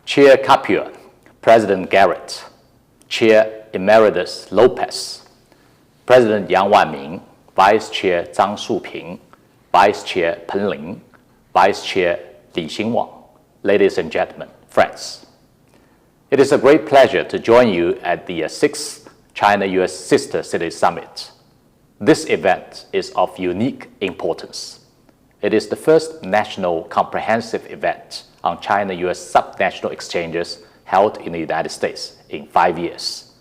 Chair Capua, President Garrett, Chair Emeritus Lopez, President Yang Wanming, Vice Chair Zhang Shuping, Vice Chair Peng Ling, Vice Chair Li Xinwang, ladies and gentlemen, friends. It is a great pleasure to join you at the 6th China-U.S. Sister City Summit. This event is of unique importance. It is the first national comprehensive event on China-U.S. subnational exchanges held in the United States in 5 years.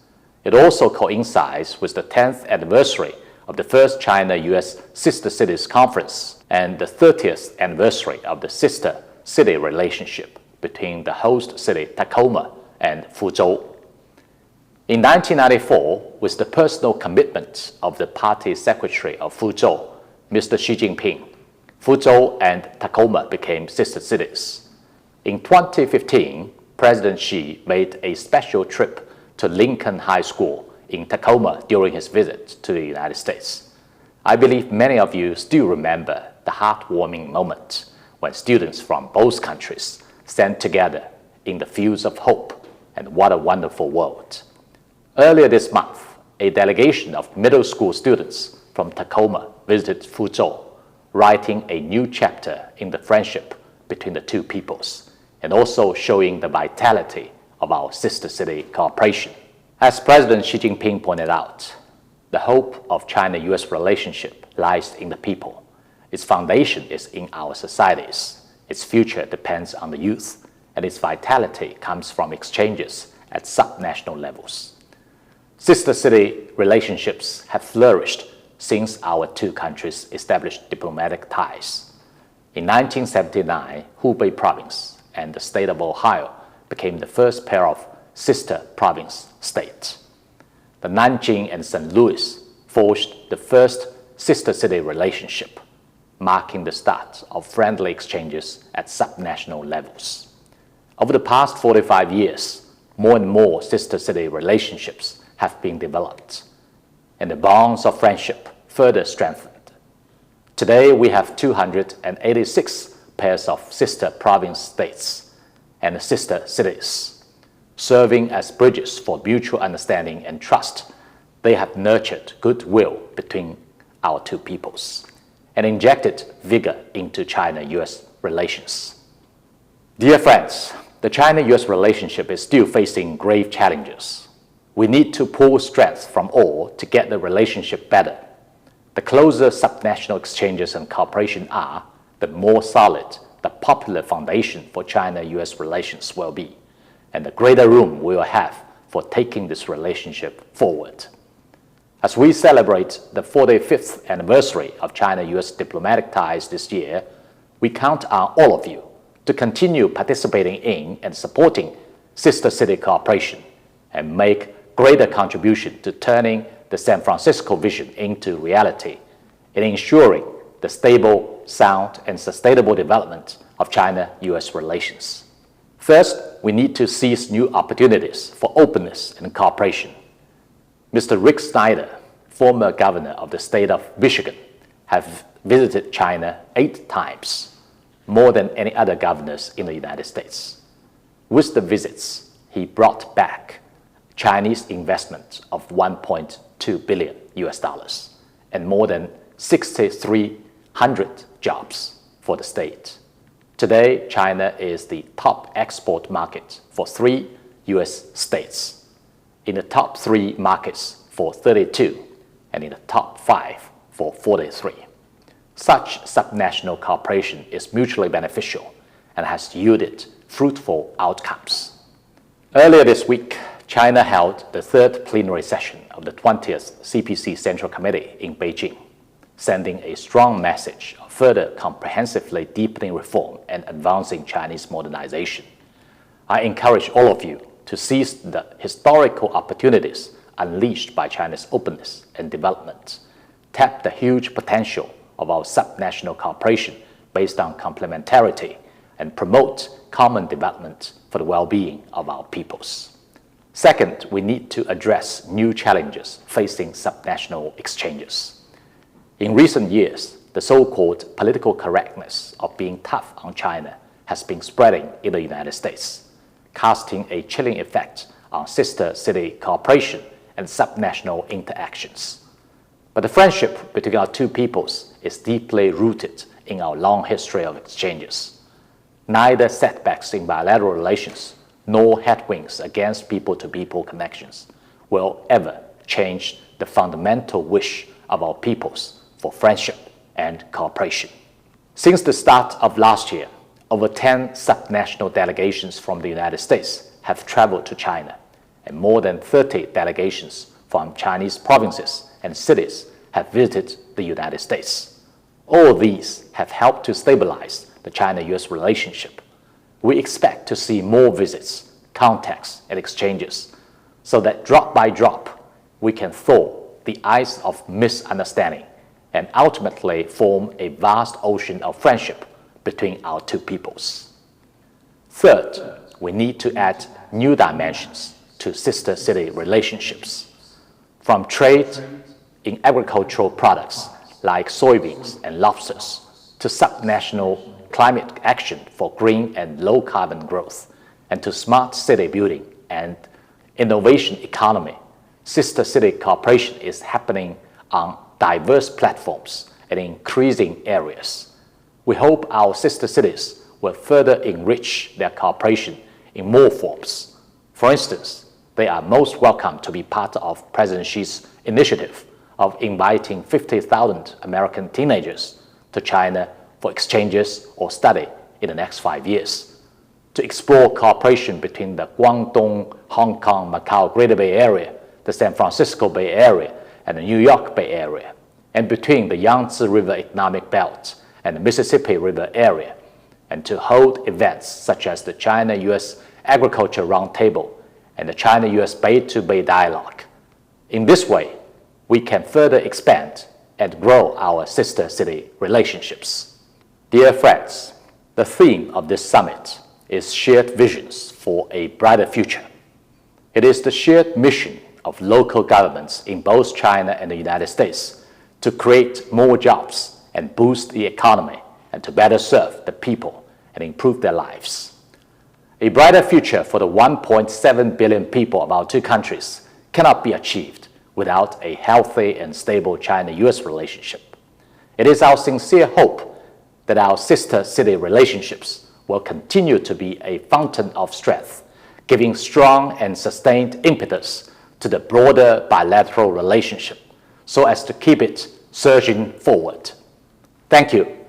It also coincides with the 10th anniversary of the first China-U.S. Sister Cities Conference and the 30th anniversary of the sister city relationship between the host city Tacoma and Fuzhou. In 1994, with the personal commitment of the party secretary of Fuzhou, Mr. Xi Jinping, Fuzhou and Tacoma became sister cities. In 2015, President Xi made a special trip to Lincoln High School in Tacoma during his visit to the United States. I believe many of you still remember the heartwarming moment when students from both countries stand together in the fields of hope, and what a wonderful world. Earlier this month, a delegation of middle school students from Tacoma visited Fuzhou, writing a new chapter in the friendship between the two peoples, and also showing the vitality of our sister city cooperation. As President Xi Jinping pointed out, the hope of China-U.S. relationship lies in the people. Its foundation is in our societies. Its future depends on the youth, and its vitality comes from exchanges at subnational levels. Sister city relationships have flourished since our two countries established diplomatic ties. In 1979, Hubei province and the state of Ohio became the first pair of sister province states. The Nanjing and St. Louis forged the first sister city relationship, marking the start of friendly exchanges at subnational levels. Over the past 45 years, more and more sister city relationships have been developed, and the bonds of friendship further strengthened. Today, we have 286 pairs of sister province states and sister cities. Serving as bridges for mutual understanding and trust, they have nurtured goodwill between our two peoples and injected vigor into China-U.S. relations. Dear friends, the China-U.S. relationship is still facing grave challenges. We need to pull strength from all to get the relationship better. The closer subnational exchanges and cooperation are, the more solid the popular foundation for China-U.S. relations will be, and the greater room we will have for taking this relationship forward. As we celebrate the 45th anniversary of China-U.S. diplomatic ties this year, we count on all of you to continue participating in and supporting sister city cooperation and make greater contribution to turning the San Francisco vision into reality and ensuring the stable, sound, and sustainable development of China-U.S. relations. First, we need to seize new opportunities for openness and cooperation. Mr. Rick Snyder, former governor of the state of Michigan, has visited China 8 times, more than any other governors in the United States. With the visits, he brought back Chinese investment of $1.2 billion and more than 6,300 jobs for the state. Today, China is the top export market for 3 U.S. states, in the top 3 markets for 32, and in the top 5 for 43. Such subnational cooperation is mutually beneficial and has yielded fruitful outcomes. Earlier this week, China held the 3rd plenary session of the 20th CPC Central Committee in Beijing, sending a strong message of further comprehensively deepening reform and advancing Chinese modernization. I encourage all of you to seize the historical opportunities unleashed by China's openness and development, tap the huge potential of our subnational cooperation based on complementarity, and promote common development for the well-being of our peoples. Second, we need to address new challenges facing subnational exchanges. In recent years, the so-called political correctness of being tough on China has been spreading in the United States. casting a chilling effect on sister-city cooperation and subnational interactions. But the friendship between our two peoples is deeply rooted in our long history of exchanges. Neither setbacks in bilateral relations nor headwinds against people-to-people connections will ever change the fundamental wish of our peoples for friendship and cooperation. Since the start of last year, over 10 subnational delegations from the United States have traveled to China, and more than 30 delegations from Chinese provinces and cities have visited the United States. All of these have helped to stabilize the China-U.S. relationship. We expect to see more visits, contacts, and exchanges, so that drop by drop, we can thaw the ice of misunderstanding and ultimately form a vast ocean of friendship between our two peoples. Third, we need to add new dimensions to sister-city relationships. From trade in agricultural products like soybeans and lobsters to subnational climate action for green and low-carbon growth, and to smart city building and innovation economy, sister-city cooperation is happening on diverse platforms and increasing areas. We hope our sister cities will further enrich their cooperation in more forms. For instance, they are most welcome to be part of President Xi's initiative of inviting 50,000 American teenagers to China for exchanges or study in the next 5 years, to explore cooperation between the Guangdong, Hong Kong, Macau Greater Bay Area, the San Francisco Bay Area, and the New York Bay Area, and between the Yangtze River Economic Belt and the Mississippi River area, and to hold events such as the China-U.S. Agriculture Roundtable and the China-U.S. Bay-to-Bay Dialogue. In this way, we can further expand and grow our sister-city relationships. Dear friends, the theme of this summit is shared visions for a brighter future. It is the shared mission of local governments in both China and the United States to create more jobs and boost the economy and to better serve the people and improve their lives. A brighter future for the 1.7 billion people of our two countries cannot be achieved without a healthy and stable China-U.S. relationship. It is our sincere hope that our sister-city relationships will continue to be a fountain of strength, giving strong and sustained impetus to the broader bilateral relationship so as to keep it surging forward. Thank you.